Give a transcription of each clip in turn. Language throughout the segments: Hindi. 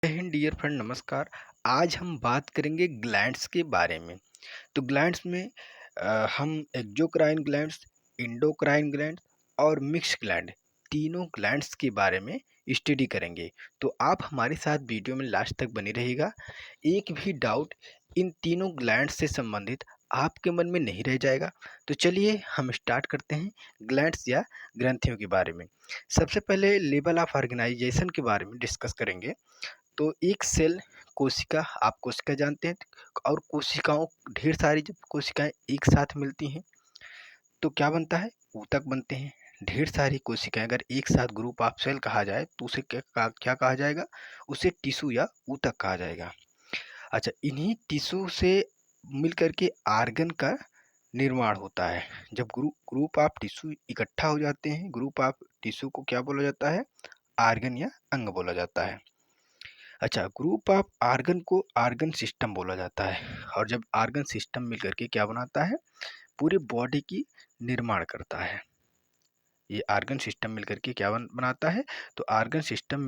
जय हिंद डियर फ्रेंड, नमस्कार। आज हम बात करेंगे ग्लैंड्स के बारे में। तो ग्लैंड्स में हम एक्सोक्राइन ग्लैंड्स, इंडोक्राइन ग्लैंड और मिक्स ग्लैंड, तीनों ग्लैंड्स के बारे में स्टडी करेंगे। तो आप हमारे साथ वीडियो में लास्ट तक बने रहिएगा। एक भी डाउट इन तीनों ग्लैंड्स से संबंधित आपके मन में नहीं रह जाएगा। तो चलिए हम स्टार्ट करते हैं ग्लैंड्स या ग्रंथियों के बारे में। सबसे पहले लेवल ऑफ ऑर्गेनाइजेशन के बारे में डिस्कस करेंगे। तो एक सेल कोशिका, आप कोशिका जानते हैं, और कोशिकाओं, ढेर सारी जब कोशिकाएं एक साथ मिलती हैं तो क्या बनता है? ऊतक बनते हैं। ढेर सारी कोशिकाएं अगर एक साथ ग्रुप ऑफ सेल कहा जाए तो उसे क्या कहा जाएगा? उसे टिश्यू या ऊतक कहा जाएगा। अच्छा, इन्हीं टिश्यू से मिल करके आर्गन का निर्माण होता है। जब ग्रुप ऑफ टिश्यू इकट्ठा हो जाते हैं, ग्रुप ऑफ टिश्यू को क्या बोला जाता है? आर्गन या अंग बोला जाता है। अच्छा, ग्रुप ऑफ आर्गन को आर्गन सिस्टम बोला जाता है। और जब आर्गन सिस्टम मिलकर के क्या बनाता है? पूरे बॉडी की निर्माण करता है। ये आर्गन सिस्टम मिलकर के क्या बनाता है? तो आर्गन सिस्टम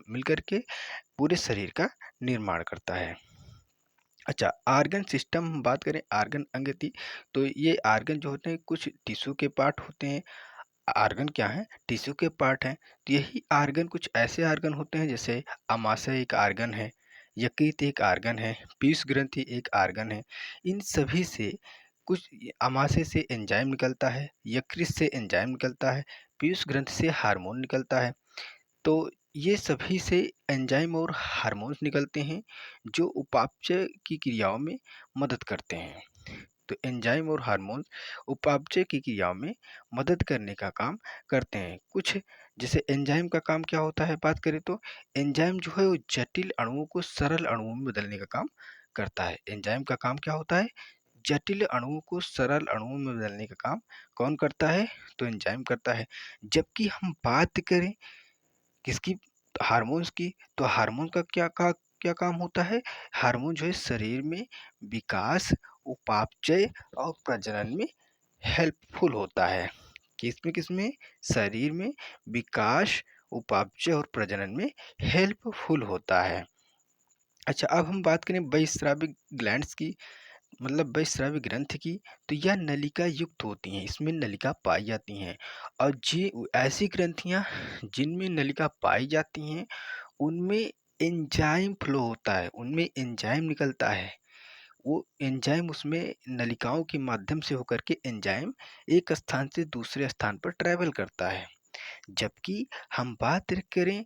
मिलकर के पूरे शरीर का निर्माण करता है। अच्छा, आर्गन सिस्टम हम बात करें, आर्गन अंग थी, तो ये आर्गन जो होते हैं कुछ टिश्यू के पार्ट होते हैं। आर्गन क्या है? टिश्यू के पार्ट हैं। तो यही आर्गन कुछ ऐसे आर्गन होते हैं जैसे अमाशय एक आर्गन है, यकृत एक आर्गन है, पीयूष ग्रंथि एक आर्गन है। इन सभी से कुछ, अमाशय से एंजाइम निकलता है, यकृत से एंजाइम निकलता है, पीयूष ग्रंथि से हार्मोन निकलता है। तो ये सभी से एंजाइम और हार्मोन्स निकलते हैं जो उपापचय की क्रियाओं में मदद करते हैं। तो एंजाइम और हार्मोन उपापचय की क्रियाओं में मदद करने का काम करते हैं। कुछ जैसे एंजाइम का काम क्या होता है, बात करें तो एंजाइम जो है वो जटिल अणुओं को सरल अणुओं में बदलने का काम करता है। एंजाइम का काम क्या होता है? जटिल अणुओं को सरल अणुओं में बदलने का काम कौन करता है? तो एंजाइम करता है। जबकि हम बात करें किसकी? हार्मोन्स की। तो हार्मोन का क्या काम होता है? हार्मोन जो है शरीर में विकास, उपापचय और प्रजनन में हेल्पफुल होता है। किसमें? शरीर में विकास, उपापचय और प्रजनन में हेल्पफुल होता है। अच्छा, अब हम बात करें बहिस्रावी ग्लैंड्स की, मतलब बहिस्रावी ग्रंथि की। तो यह नलिका युक्त होती हैं, इसमें नलिका पाई जाती हैं। और ये ऐसी ग्रंथियां जिनमें नलिका पाई जाती हैं उनमें एंजाइम फ्लो होता है, उनमें एंजाइम निकलता है। वो एंजाइम उसमें नलिकाओं के माध्यम से होकर के एंजाइम एक स्थान से दूसरे स्थान पर ट्रैवल करता है। जबकि हम बात करें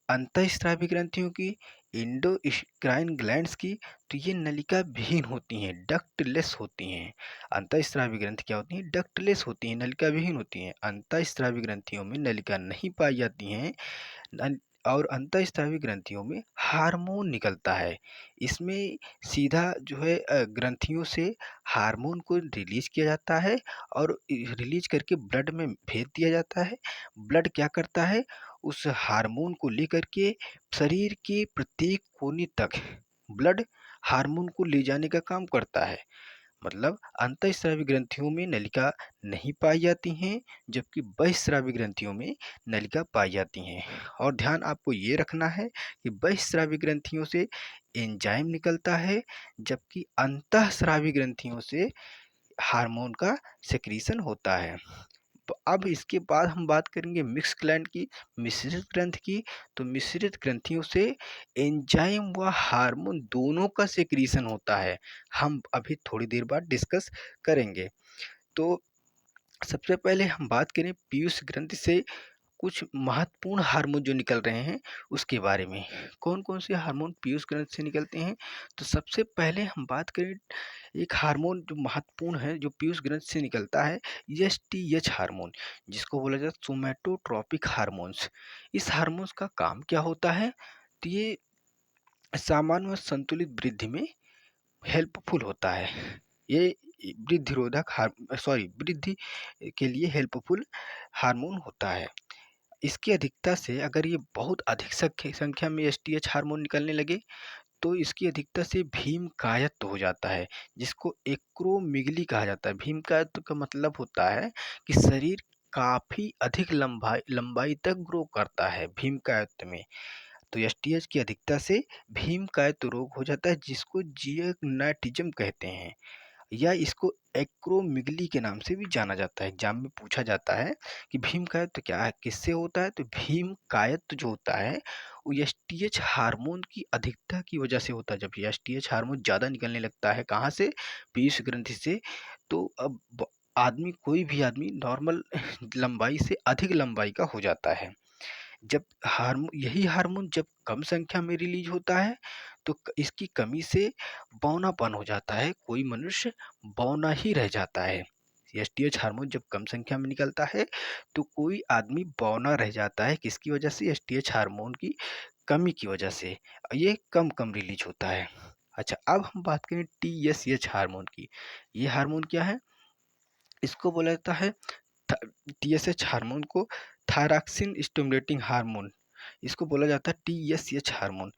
अंतःस्रावी ग्रंथियों की, इंडोक्राइन ग्लैंड्स की, तो ये नलिका विहीन होती हैं, डक्टलेस होती हैं। अंतःस्रावी ग्रंथि क्या होती हैं? डक्टलेस होती हैं, नलिका विहीन होती हैं। अंतःस्रावी ग्रंथियों में नलिका नहीं पाई जाती हैं। और अंतःस्रावी ग्रंथियों में हार्मोन निकलता है। इसमें सीधा जो है ग्रंथियों से हार्मोन को रिलीज किया जाता है और रिलीज करके ब्लड में भेज दिया जाता है। ब्लड क्या करता है? उस हार्मोन को लेकर के शरीर के प्रत्येक कोने तक ब्लड हार्मोन को ले जाने का काम करता है। मतलब अंतःस्रावी ग्रंथियों में नलिका नहीं पाई जाती हैं, जबकि बहिस्रावी ग्रंथियों में नलिका पाई जाती हैं। और ध्यान आपको ये रखना है कि बहिस्रावी ग्रंथियों से एंजाइम निकलता है, जबकि अंतःस्रावी ग्रंथियों से हार्मोन का सेक्रीशन होता है। तो अब इसके बाद हम बात करेंगे मिक्स ग्लैंड की, मिश्रित ग्रंथि की। तो मिश्रित ग्रंथियों से एंजाइम व हार्मोन दोनों का सेक्रीशन होता है। हम अभी थोड़ी देर बाद डिस्कस करेंगे। तो सबसे पहले हम बात करें पीयूष ग्रंथि से कुछ महत्वपूर्ण हार्मोन जो निकल रहे हैं उसके बारे में। कौन कौन से हार्मोन पीयूष ग्रंथि से निकलते हैं? तो सबसे पहले हम बात करें एक हार्मोन जो महत्वपूर्ण है जो पीयूष ग्रंथि से निकलता है, एसटीएच हार्मोन, जिसको बोला जाता है सोमैटोट्रोपिक हार्मोन्स। इस हार्मोन्स का काम क्या होता है? तो ये सामान्य व संतुलित वृद्धि में हेल्पफुल होता है। ये वृद्धि के लिए हेल्पफुल हार्मोन होता है। इसकी अधिकता से अगर ये बहुत अधिक संख्या में एसटीएच हार्मोन निकलने लगे तो इसकी अधिकता से भीम कायत्व हो जाता है, जिसको एक्रोमिगली कहा जाता है। भीम कायत्व का मतलब होता है कि शरीर काफी अधिक लंबाई लंबाई तक ग्रो करता है भीम कायत्व में। तो एसटीएच की अधिकता से भीमकायत्व रोग हो जाता है, जिसको जियोनाटिज्म कहते हैं, या इसको एक्रोमिगली के नाम से भी जाना जाता है। एग्जाम में पूछा जाता है कि भीमकायत्व क्या है, किससे होता है, तो भीमकायत्व जो होता है वो एसटीएच हार्मोन की अधिकता की वजह से होता है। जब एसटीएच हार्मोन ज़्यादा निकलने लगता है, कहाँ से, पीयूष ग्रंथि से, तो अब आदमी, कोई भी आदमी नॉर्मल लंबाई से अधिक लंबाई का हो जाता है। जब यही हार्मोन जब कम संख्या में रिलीज होता है, तो इसकी कमी से बौनापन हो जाता है, कोई मनुष्य बौना ही रह जाता है। एसटीएच हार्मोन जब कम संख्या में निकलता है तो कोई आदमी बौना रह जाता है, किसकी वजह से, एसटीएच हार्मोन की कमी की वजह से। ये कम कम रिलीज होता है। अच्छा, अब हम बात करें टीएसएच हार्मोन की। ये हार्मोन क्या है, इसको बोला जाता है, टीएसएच हार्मोन को थायरॉक्सिन स्टिमुलेटिंग हार्मोन, इसको बोला जाता है टीएसएच हार्मोन।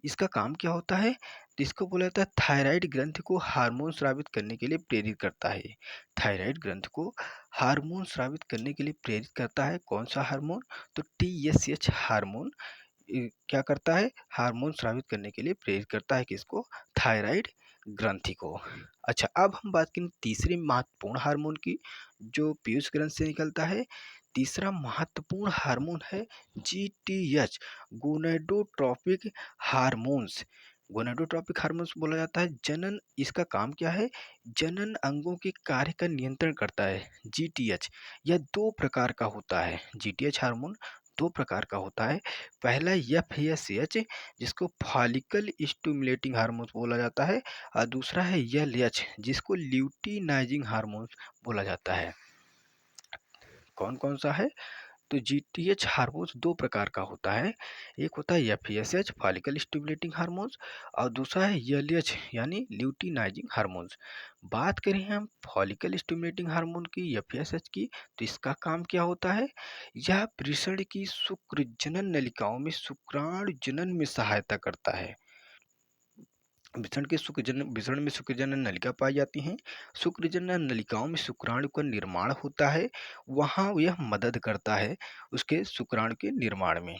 इसका काम क्या होता है, तो इसको बोला जाता है थायराइड ग्रंथि को हार्मोन स्रावित करने के लिए प्रेरित करता है। थायराइड ग्रंथि को हार्मोन स्रावित करने के लिए प्रेरित करता है, कौन सा हार्मोन, तो टीएसएच हार्मोन क्या करता है, हार्मोन स्रावित करने के लिए प्रेरित करता है, किसको, थायराइड ग्रंथि को। अच्छा, अब हम बात करें तीसरे महत्वपूर्ण हार्मोन की, जो पीयूष ग्रंथि से निकलता है। तीसरा महत्वपूर्ण हार्मोन है जीटीएच, गोनेडोट्रोपिक हार्मोन्स। गोनेडोट्रोपिक हार्मोन्स बोला जाता है जनन, इसका काम क्या है, जनन अंगों के कार्य का नियंत्रण करता है। जीटीएच यह दो प्रकार का होता है, जीटीएच हार्मोन दो प्रकार का होता है। पहला एफएसएच, जिसको फॉलिकल स्टिमुलेटिंग हार्मोन्स बोला जाता है, और दूसरा है एलएच, जिसको ल्यूटिनाइजिंग हार्मोन्स बोला जाता है। कौन कौन सा है, तो जीटीएच हार्मोन्स दो प्रकार का होता है, एक होता है एफएसएच फॉलिकल स्टिमुलेटिंग हार्मोन्स, और दूसरा है एलएच यानी ल्यूटिनाइजिंग हार्मोन्स। बात करें हम फॉलिकल स्टिमुलेटिंग हार्मोन की, एफएसएच की, तो इसका काम क्या होता है, यह वृषण की शुक्र जनन नलिकाओं में शुक्राणु जनन में सहायता करता है। वृषण में शुक्रजनन नलिका पाई जाती हैं। शुक्रजनन नलिकाओं में शुक्राणु का निर्माण होता है, वहाँ यह मदद करता है उसके शुक्राणु के निर्माण में,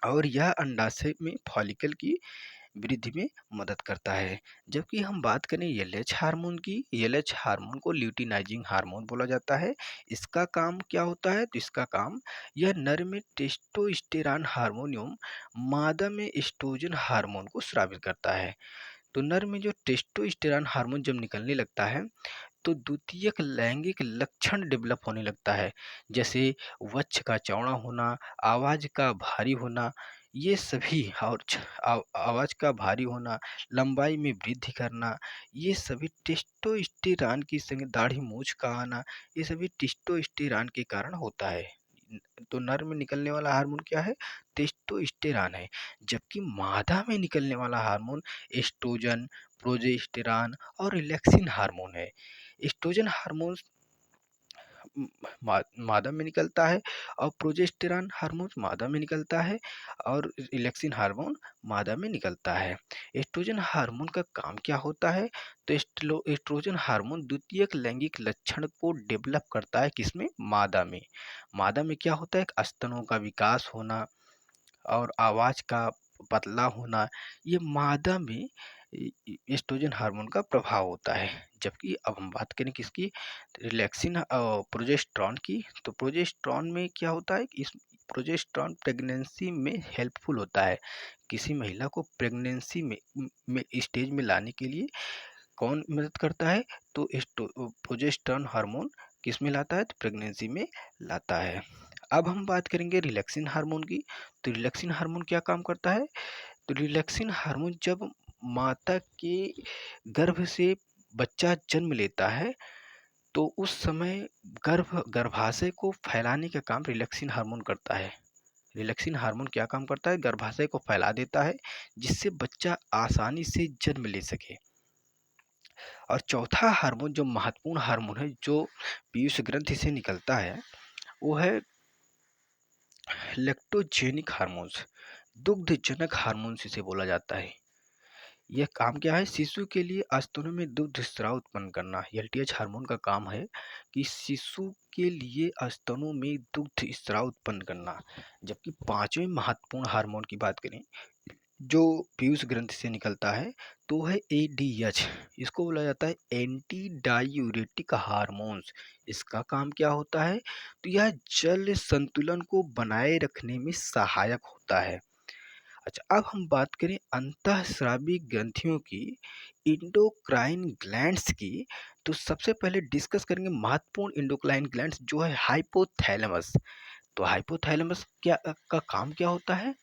और यह अंडाशय में फॉलिकल की वृद्धि में मदद करता है। जबकि हम बात करें एलएच हार्मोन की, एलएच हार्मोन को ल्यूटिनाइजिंग हार्मोन बोला जाता है। इसका काम क्या होता है, तो इसका काम, यह नर में टेस्टोस्टेरॉन हार्मोन एवं मादा में एस्ट्रोजन हार्मोन को स्रावित करता है। तो नर में जो टेस्टोस्टेरॉन हार्मोन जब निकलने लगता है, तो द्वितीयक लैंगिक लक्षण डेवलप होने लगता है, जैसे वक्ष का चौड़ा होना, आवाज का भारी होना, ये सभी, और आवाज का भारी होना, लंबाई में वृद्धि करना, ये सभी टेस्टोस्टेरॉन की संग दाढ़ी मूछ का आना, ये सभी टेस्टोस्टेरॉन के कारण होता है। तो नर में निकलने वाला हार्मोन क्या है, टेस्टोस्टेरॉन है। जबकि मादा में निकलने वाला हार्मोन एस्ट्रोजन, प्रोजेस्टेरॉन और रिलैक्सिन हार्मोन है। एस्ट्रोजन हार्मोन मादा में निकलता है, और प्रोजेस्टेरॉन हार्मोन मादा में निकलता है, और रिलैक्सिन हार्मोन मादा में निकलता है। एस्ट्रोजन हार्मोन का काम क्या होता है, तो एस्ट्रोजन हार्मोन द्वितीयक लैंगिक लक्षण को डेवलप करता है, किसमें, मादा में। मादा में क्या होता है, स्तनों का विकास होना और आवाज का पतला होना, ये मादा में एस्ट्रोजन हार्मोन का प्रभाव होता है। जबकि अब हम बात करें किसकी, रिलैक्सिन प्रोजेस्टेरॉन की, तो प्रोजेस्टेरॉन में क्या होता है, इस प्रोजेस्टेरॉन प्रेगनेंसी में हेल्पफुल होता है, किसी महिला को प्रेगनेंसी में स्टेज में लाने के लिए कौन मदद करता है, तो प्रोजेस्टेरॉन हार्मोन किस में लाता है, तो प्रेगनेंसी में लाता है। अब हम बात करेंगे रिलैक्सिन हार्मोन की, तो रिलैक्सिन हार्मोन क्या काम करता है, तो रिलैक्सिन हार्मोन जब माता के गर्भ से बच्चा जन्म लेता है, तो उस समय गर्भाशय को फैलाने का काम रिलैक्सिन हार्मोन करता है। रिलैक्सिन हार्मोन क्या काम करता है, गर्भाशय को फैला देता है, जिससे बच्चा आसानी से जन्म ले सके। और चौथा हार्मोन जो महत्वपूर्ण हार्मोन है, जो पीयूष ग्रंथि से निकलता है, वो है लैक्टोजेनिक हार्मोन्स, दुग्धजनक हार्मोन्स इसे बोला जाता है। यह काम क्या है? शिशु के लिए स्तनों में दुग्ध स्राव उत्पन्न करना। एलटीएच हार्मोन का काम है कि शिशु के लिए स्तनों में दुग्ध स्राव उत्पन्न करना। जबकि पांचवें महत्वपूर्ण हार्मोन की बात करें जो पीयूष ग्रंथि से निकलता है तो है एडीएच। इसको बोला जाता है एंटी डायूरेटिक हार्मोन्स। इसका काम क्या होता है? तो यह जल संतुलन को बनाए रखने में सहायक होता है। अच्छा, अब हम बात करें अंतःस्रावी ग्रंथियों की, इंडोक्राइन ग्लैंड्स की। तो सबसे पहले डिस्कस करेंगे महत्वपूर्ण इंडोक्राइन ग्लैंड्स जो है हाइपोथैलेमस। तो हाइपोथैलेमस क्या का काम क्या होता है?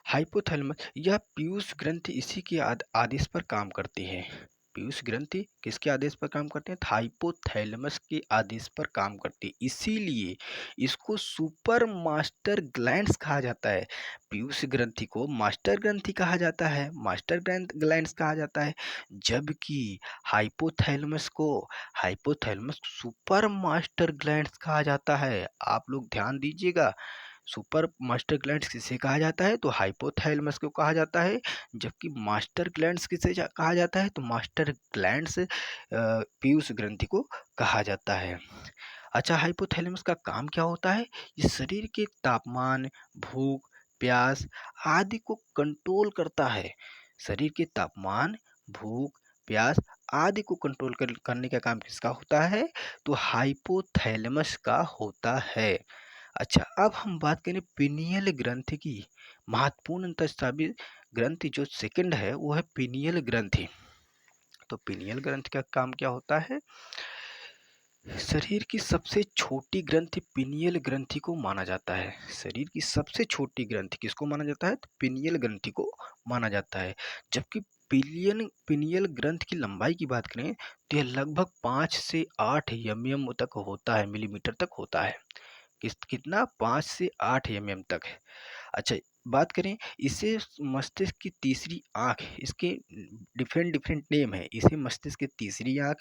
हाइपोथैलेमस यह पीयूष ग्रंथि इसी के आदेश पर काम करती है। पीयूष ग्रंथि किसके आदेश पर काम करते हैं? हाइपोथैलेमस के आदेश पर काम करती है, इसीलिए इसको सुपर मास्टर ग्लैंड्स कहा जाता है। पीयूष ग्रंथि को मास्टर ग्रंथि कहा जाता है, मास्टर ग्लैंड्स कहा जाता है, जबकि हाइपोथैलेमस सुपर मास्टर ग्लैंड्स कहा जाता है। आप लोग ध्यान दीजिएगा, सुपर मास्टर ग्लैंड्स किसे कहा जाता है? तो हाइपोथैलेमस को कहा जाता है। जबकि मास्टर ग्लैंड्स किसे कहा जाता है? तो मास्टर ग्लैंड्स पीयूष ग्रंथि को कहा जाता है। अच्छा, हाइपोथैलेमस का काम क्या होता है? ये शरीर के तापमान, भूख, प्यास आदि को कंट्रोल करता है। शरीर के तापमान, भूख, प्यास आदि को कंट्रोल करने का काम किसका होता है? तो हाइपोथैलेमस का होता है। अच्छा, अब हम बात करें पीनियल ग्रंथि की। महत्वपूर्ण अंतःस्रावी ग्रंथि जो सेकंड है वो है पीनियल ग्रंथि। तो पीनियल ग्रंथि का काम क्या होता है? शरीर की सबसे छोटी ग्रंथि पीनियल ग्रंथि को माना जाता है। शरीर की सबसे छोटी ग्रंथि किसको माना जाता है? तो पीनियल ग्रंथि को माना जाता है। जबकि पीनियल ग्रंथि की लंबाई की बात करें तो यह लगभग 5 से 8 एमएम तक होता है, मिलीमीटर तक होता है। कितना? 5 से 8 एमएम तक है। अच्छा, बात करें इसे मस्तिष्क की तीसरी आंख, इसके डिफरेंट डिफरेंट नेम है। इसे मस्तिष्क की तीसरी आंख,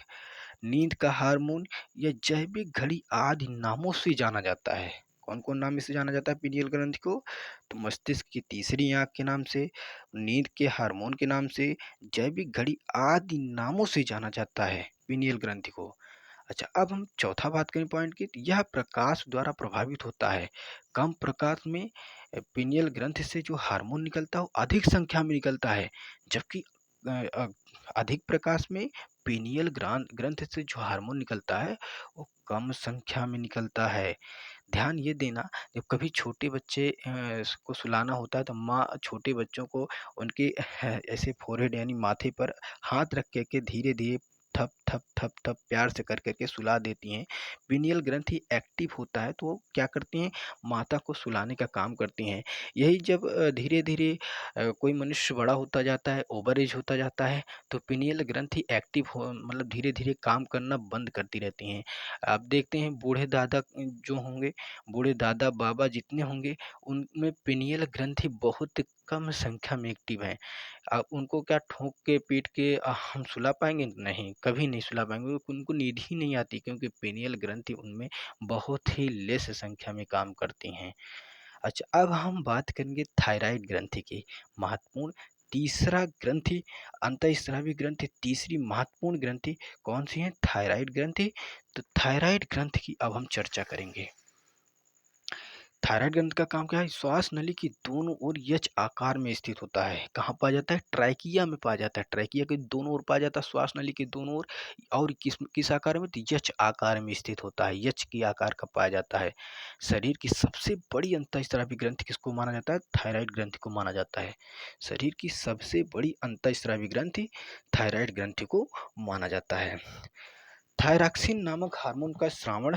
नींद का हार्मोन या जैविक घड़ी आदि नामों से जाना जाता है। कौन कौन नाम से जाना जाता है पीनियल ग्रंथि को? तो मस्तिष्क की तीसरी आंख के नाम से, नींद के हार्मोन के नाम से, जैविक घड़ी आदि नामों से जाना जाता है पीनियल ग्रंथि को। अच्छा, अब हम चौथा बात करें पॉइंट की, तो यह प्रकाश द्वारा प्रभावित होता है। कम प्रकाश में पीनियल ग्रंथि से जो हार्मोन निकलता है वो अधिक संख्या में निकलता है। जबकि अ, अ, अधिक प्रकाश में पीनियल ग्रंथि से जो हार्मोन निकलता है वो कम संख्या में निकलता है। ध्यान ये देना, जब कभी छोटे बच्चे को सुलाना होता है तो माँ छोटे बच्चों को उनके ऐसे फोरहेड यानी माथे पर हाथ रख के धीरे धीरे थप थप थप थप प्यार से कर करके सुला देती हैं। पीनियल ग्रंथि एक्टिव होता है तो वो क्या करती हैं? माता को सुलाने का काम करती हैं। यही जब धीरे धीरे कोई मनुष्य बड़ा होता जाता है, ओवर एज होता जाता है, तो पीनियल ग्रंथि एक्टिव हो मतलब धीरे धीरे काम करना बंद करती रहती हैं। आप देखते हैं बूढ़े दादा जो होंगे, बूढ़े दादा बाबा जितने होंगे, उनमें पिनियल ग्रंथि बहुत कम संख्या में एक्टिव है। उनको क्या ठोक के पीट के हम सुला पाएंगे? नहीं, कभी नहीं सुला पाएंगे, उनको नींद ही नहीं आती, क्योंकि पिनियल ग्रंथि उनमें बहुत ही लेस संख्या में काम करती हैं। अच्छा, अब हम बात करेंगे थायराइड ग्रंथि की। महत्वपूर्ण तीसरा ग्रंथि, अंतःस्रावी ग्रंथि, तीसरी महत्वपूर्ण ग्रंथि कौन सी है? थायराइड ग्रंथि। तो थायराइड ग्रंथि की अब हम चर्चा करेंगे। थायराइड ग्रंथि का काम क्या है? श्वास नली की दोनों ओर यच आकार में स्थित होता है। कहाँ पाया जाता है? ट्रैकिया में पाया जाता है। ट्रैकिया के दोनों ओर पाया जाता है, श्वास नली के दोनों ओर। और किस किस आकार में? तो यच आकार में स्थित होता है, यच की आकार का पाया जाता है। शरीर की सबसे बड़ी अंतःस्रावी ग्रंथि किसको माना जाता है? थायराइड ग्रंथि को माना जाता है। शरीर की सबसे बड़ी अंतःस्रावी ग्रंथि थायराइड ग्रंथि को माना जाता है। थायरॉक्सिन नामक हार्मोन का स्रावण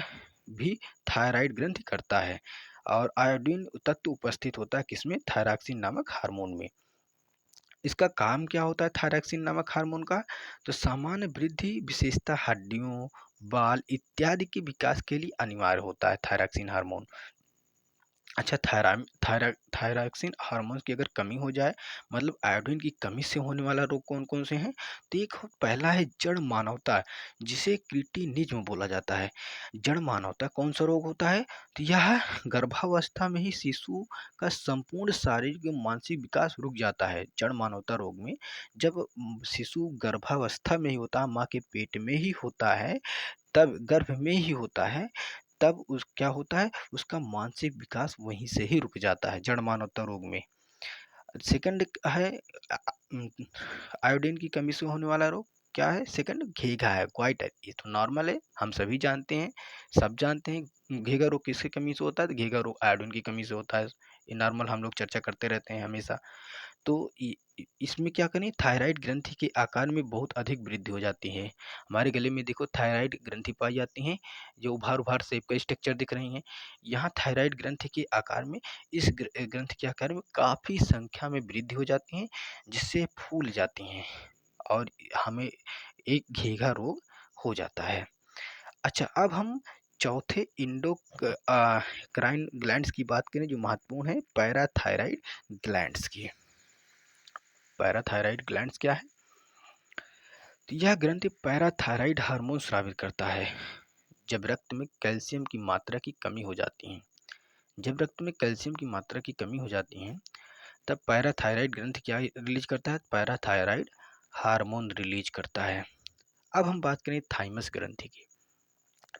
भी थायराइड ग्रंथि करता है। और आयोडीन तत्व उपस्थित होता है किसमें? थायरॉक्सिन नामक हार्मोन में। इसका काम क्या होता है थायरॉक्सिन नामक हार्मोन का? तो सामान्य वृद्धि, विशेषता हड्डियों, बाल इत्यादि के विकास के लिए अनिवार्य होता है थायरॉक्सिन हार्मोन। अच्छा, थायरॉक्सिन हार्मोन की अगर कमी हो जाए, मतलब आयोडीन की कमी से होने वाला रोग कौन-कौन से हैं? तो एक पहला है जड़ मानवता, जिसे क्रिटिनिज़्म बोला जाता है। जड़ मानवता कौन-सा रोग होता है? तो यह गर्भावस्था में ही शिशु का संपूर्ण शारीरिक एवं मानसिक विकास रुक जाता है। जड़ मानवता रोग में जब शिशु गर्भावस्था में ही होता है, माँ के पेट में ही होता है, तब गर्भ में ही होता है, तब उस क्या होता है, उसका मानसिक विकास वहीं से ही रुक जाता है जड़ मानवता रोग में। सेकंड है उम, आयोडीन की कमी से होने वाला रोग क्या है? सेकंड घेघा है, क्वाइटर, ये तो नॉर्मल है, हम सभी जानते हैं, सब जानते हैं घेघा रोग किसकी कमी से होता है? तो घेघा रोग आयोडीन की कमी से होता है। ये नॉर्मल हम लोग चर्चा करते रहते हैं हमेशा। तो इसमें क्या करें, थायराइड ग्रंथि के आकार में बहुत अधिक वृद्धि हो जाती है। हमारे गले में देखो थायराइड ग्रंथि पाई जाती हैं, जो उभार-उभार शेप का स्ट्रक्चर दिख रही हैं। यहाँ थायराइड ग्रंथि के आकार में, इस ग्रंथि के आकार में काफ़ी संख्या में वृद्धि हो जाती है, जिससे फूल जाती हैं और हमें एक घेघा रोग हो जाता है। अच्छा, अब हम चौथे क्राइन ग्लैंड्स की बात करें, जो महत्वपूर्ण है पैराथायराइड ग्लैंड्स की। पैराथायराइड ग्लैंड्स क्या है? तो यह ग्रंथि पैराथायराइड हार्मोन स्रावित करता है जब रक्त में कैल्शियम की मात्रा की कमी हो जाती है। जब रक्त में कैल्शियम की मात्रा की कमी हो जाती है, तब पैराथायराइड ग्रंथि क्या रिलीज करता है? पैराथायराइड हार्मोन रिलीज करता है। अब हम बात करें थाइमस ग्रंथि की।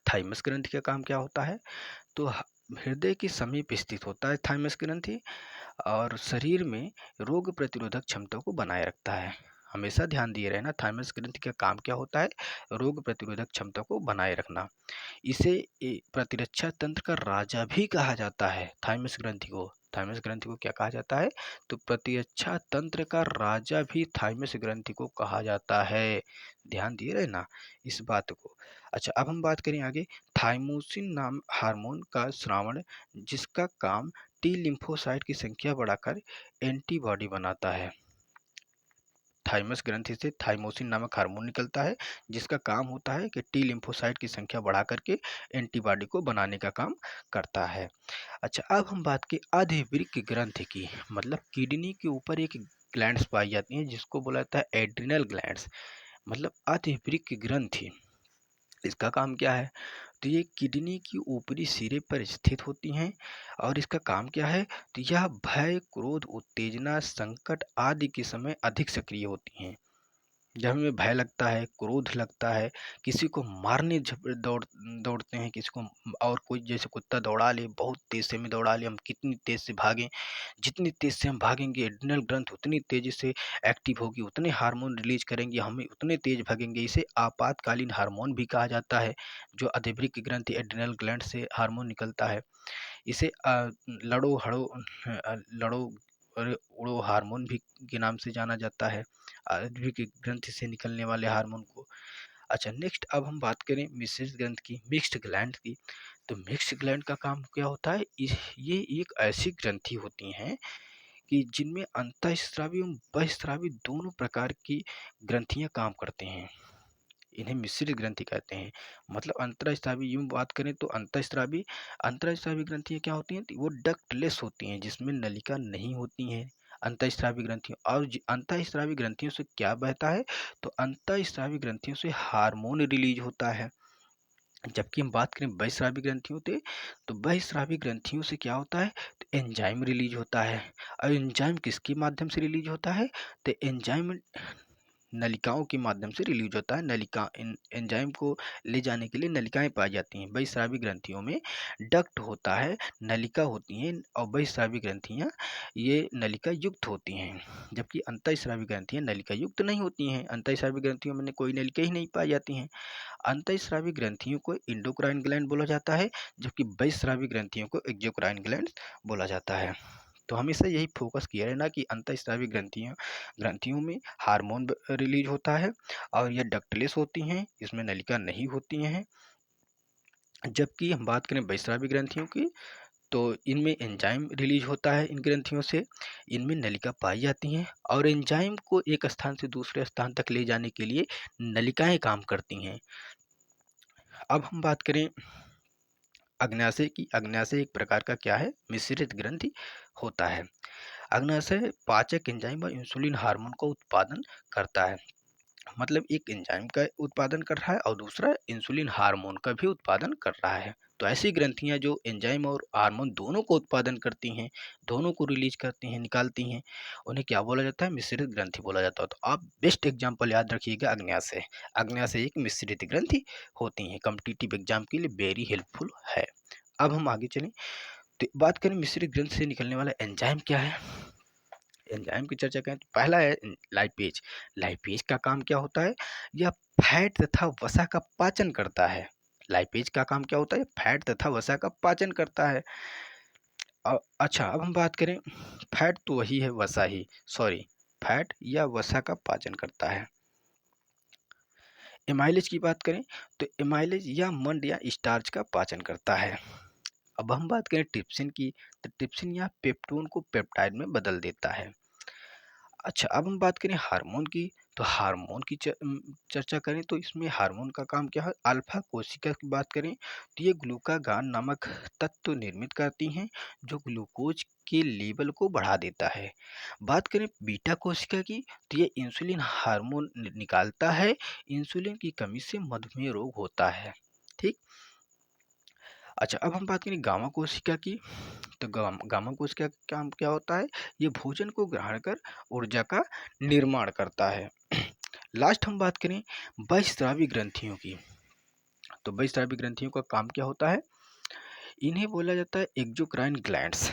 थाइमस ग्रंथि का काम क्या होता है? तो हृदय के समीप स्थित होता है थाइमस ग्रंथि, और शरीर में रोग प्रतिरोधक क्षमता को बनाए रखता है। हमेशा ध्यान दिए रहना, थाइमस ग्रंथि का काम क्या होता है? रोग प्रतिरोधक क्षमता को बनाए रखना। इसे प्रतिरक्षा तंत्र का राजा भी कहा जाता है। थाइमस ग्रंथि को, थाइमस ग्रंथि को क्या कहा जाता है? तो प्रतिरक्षा तंत्र का राजा भी थाइमस ग्रंथि को कहा जाता है। ध्यान दिए रहना इस बात को। अच्छा, अब हम बात करें आगे, थाइमोसिन नाम हार्मोन का स्रावण, जिसका काम टी लिम्फोसाइट की संख्या बढ़ाकर एंटीबॉडी बनाता है। थाइमस ग्रंथि से थाइमोसिन नामक हार्मोन निकलता है, जिसका काम होता है कि टी लिम्फोसाइट की संख्या बढ़ा करके एंटीबॉडी को बनाने का काम करता है। अच्छा, अब हम बात की अधिवृक्क ग्रंथि की, मतलब किडनी के ऊपर एक ग्लैंड्स पाई जाती हैं, जिसको बोला जाता है एड्रिनल ग्लैंड्स, मतलब अधिवृक्क ग्रंथि। इसका काम क्या है? तो ये किडनी की ऊपरी सिरे पर स्थित होती हैं, और इसका काम क्या है? तो यह भय, क्रोध, उत्तेजना, संकट आदि के समय अधिक सक्रिय होती हैं। जब हमें भय लगता है, क्रोध लगता है, किसी को मारने दौड़ते हैं, किसी को, और कोई जैसे कुत्ता दौड़ा ले, बहुत तेज़ से हमें दौड़ा ले, हम कितनी तेज़ से भागें, जितनी तेज़ से हम भागेंगे एड्रिनल ग्रंथि उतनी तेज़ी से एक्टिव होगी, उतने हार्मोन रिलीज करेंगे, हमें उतने तेज़ भागेंगे। इसे आपातकालीन हार्मोन भी कहा जाता है, जो अधिवृक्क ग्रंथि एड्रिनल ग्लैंड से हार्मोन निकलता है। इसे लड़ो और उड़ो हार्मोन भी के नाम से जाना जाता है, अधिवृक्क ग्रंथि से निकलने वाले हार्मोन को। अच्छा, नेक्स्ट अब हम बात करें मिश्रित ग्रंथि की, मिक्स्ड ग्लैंड की। तो मिक्स्ड ग्लैंड का काम क्या होता है? ये एक ऐसी ग्रंथि होती हैं कि जिनमें अंतःस्रावी एवं बहिःस्रावी दोनों प्रकार की ग्रंथियां काम करते हैं। इन्हें मिश्रित ग्रंथि कहते हैं। मतलब अंतःस्रावी यूं बात करें तो अंतःस्रावी ग्रंथियां क्या होती हैं? तो वो डक्टलेस होती हैं, जिसमें नलिका नहीं होती हैं अंतःस्रावी ग्रंथियों। और अंतःस्रावी ग्रंथियों से क्या बहता है? तो अंतःस्रावी ग्रंथियों से हार्मोन रिलीज होता है। जबकि हम बात करें बहिःस्रावी ग्रंथियों से, तो बहिःस्रावी ग्रंथियों से क्या होता है? तो एंजाइम रिलीज होता है। और एंजाइम किसके माध्यम से रिलीज होता है? तो एंजाइम नलिकाओं के माध्यम से रिलीज होता है। नलिका एंजाइम को ले जाने के लिए नलिकाएं पाई जाती हैं। बहिःस्रावी ग्रंथियों में डक्ट होता है, नलिका होती हैं, और बहिःस्रावी ग्रंथियां ये नलिका युक्त होती हैं। जबकि अंतःस्रावी ग्रंथियां नलिका युक्त नहीं होती हैं। अंतःस्रावी ग्रंथियों में कोई नलिका ही नहीं पाई जाती हैं। अंतःस्रावी ग्रंथियों को इंडोक्राइन ग्लैंड बोला जाता है, जबकि बहिःस्रावी ग्रंथियों को एक्सोक्राइन ग्लैंड बोला जाता है। तो हमेशा यही फोकस किया रहना कि अंतःस्रावी ग्रंथियां ग्रंथियों में हार्मोन रिलीज होता है, और यह डक्टलेस होती हैं, इसमें नलिका नहीं होती हैं। जबकि हम बात करें बहिःस्रावी ग्रंथियों की, तो इनमें एंजाइम रिलीज होता है। इन ग्रंथियों से इनमें नलिका पाई जाती हैं, और एंजाइम को एक स्थान से दूसरे स्थान तक ले जाने के लिए नलिकाएं काम करती हैं। अब हम बात करें अग्न्याशय एक प्रकार का क्या है, मिश्रित ग्रंथि होता है। अग्न्याशय पाचक एंजाइम व इंसुलिन हार्मोन का उत्पादन करता है। मतलब एक एंजाइम का उत्पादन कर रहा है और दूसरा इंसुलिन हार्मोन का भी उत्पादन कर रहा है। तो ऐसी ग्रंथियां जो एंजाइम और हार्मोन दोनों को उत्पादन करती हैं, दोनों को रिलीज करती हैं, निकालती हैं, उन्हें क्या बोला जाता है, मिश्रित ग्रंथि बोला जाता है। तो आप बेस्ट एग्जांपल याद रखिएगा अग्न्याशय। अग्न्याशय एक मिश्रित ग्रंथि होती हैं, कॉम्पिटिटिव एग्जाम के लिए वेरी हेल्पफुल है। अब हम आगे चलें तो बात करें मिश्रित ग्रंथि से निकलने वाला एंजाइम क्या है। एंजाइम की चर्चा करें तो पहला है लाइपेज। लाइपेज का काम क्या होता है, यह फैट तथा वसा का पाचन करता है। लाइपेज का काम क्या होता है, फैट तथा वसा का पाचन करता है। अच्छा, अब हम बात करें, फैट तो वही है, वसा ही, सॉरी, फैट या वसा का पाचन करता है। एमाइलेज की बात करें तो एमाइलेज या मंड या स्टार्च का पाचन करता है। अब हम बात करें ट्रिप्सिन की, तो ट्रिप्सिन या पेप्टोन को पेप्टाइड में बदल देता है। अच्छा, अब हम बात करें हार्मोन की, तो हार्मोन की चर्चा करें तो इसमें हार्मोन का काम क्या है, अल्फा कोशिका की बात करें तो ये ग्लूकागान नामक तत्व निर्मित करती हैं जो ग्लूकोज के लेवल को बढ़ा देता है। बात करें बीटा कोशिका की, तो ये इंसुलिन हार्मोन निकालता है। इंसुलिन की कमी से मधुमेह रोग होता है। ठीक। अच्छा, अब हम बात करें गामा कोशिका की, तो गामा कोशिका का काम क्या होता है, ये भोजन को ग्रहण कर ऊर्जा का निर्माण करता है। लास्ट हम बात करें बहिस्रावी ग्रंथियों की, तो बहिस्रावी ग्रंथियों का काम क्या होता है, इन्हें बोला जाता है एक्सोक्राइन ग्लैंड्स।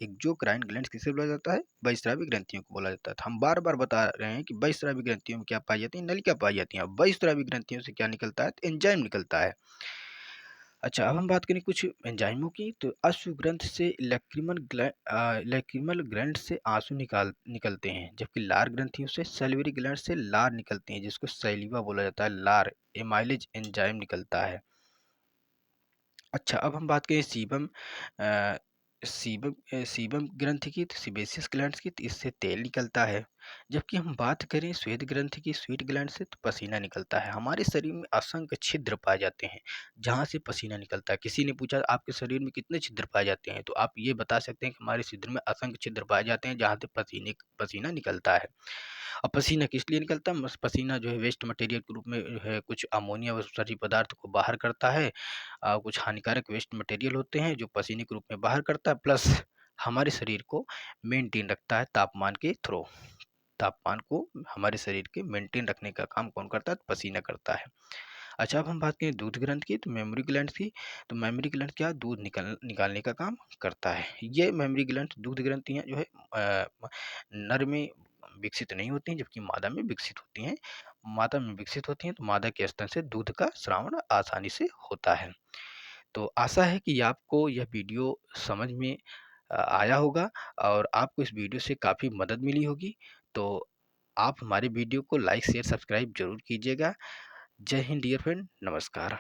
एक्सोक्राइन ग्लैंड्स किसे बोला जाता है, बहिस्रावी ग्रंथियों को बोला जाता है। तो हम बार बार बता रहे हैं कि बहिस्रावी ग्रंथियों में क्या पाई जाती है, नलिका पाई जाती है। बहिस्रावी ग्रंथियों से क्या निकलता है, एंजाइम निकलता है। अच्छा, अब हम बात करें कुछ एंजाइमों की, तो अश्व ग्रंथ से लैक्रिमल ग्लैंड से आंसू निकलते हैं, जबकि लार ग्रंथियों से सैलिवरी ग्लैंड से लार निकलती हैं, जिसको सैलिवा बोला जाता है। लार एमाइलेज एंजाइम निकलता है। अच्छा, अब हम बात करें सीबम अ, सीबम ग्रंथि की, तो सीबेसियस ग्लैंड की, तो इससे तेल निकलता है। जबकि हम बात करें श्वेत ग्रंथि की, स्वीट ग्लैंड से, तो पसीना निकलता है। हमारे शरीर में असंख्य छिद्र पाए जाते हैं जहाँ से पसीना निकलता है। किसी ने पूछा आपके शरीर में कितने छिद्र पाए जाते हैं, तो आप ये बता सकते हैं कि हमारे शरीर में असंख्य छिद्र पाए जाते हैं जहाँ से पसीना निकलता है। अब पसीना किस लिए निकलता है, पसीना जो है वेस्ट मटेरियल के रूप में जो है कुछ अमोनिया व सरी पदार्थ को बाहर करता है। कुछ हानिकारक वेस्ट मटेरियल होते हैं जो पसीने के रूप में बाहर करता है, प्लस हमारे शरीर को मेंटेन रखता है तापमान के थ्रू। तापमान को हमारे शरीर के मेंटेन रखने का काम कौन करता है, पसीना करता है। अच्छा, अब हम बात करें दूध ग्रंथ की, तो मेमोरी ग्लैंड की, तो मेमोरी ग्लैंड क्या, दूध निकालने का काम करता है। ये मेमोरी ग्लैंड दूध ग्रंथियाँ जो है नर में विकसित नहीं होती हैं, जबकि मादा में विकसित होती हैं। मादा में विकसित होती हैं तो मादा के स्तन से दूध का स्रावण आसानी से होता है। तो आशा है कि आपको यह वीडियो समझ में आया होगा और आपको इस वीडियो से काफ़ी मदद मिली होगी। तो आप हमारे वीडियो को लाइक शेयर सब्सक्राइब जरूर कीजिएगा। जय हिंद डियर फ्रेंड, नमस्कार।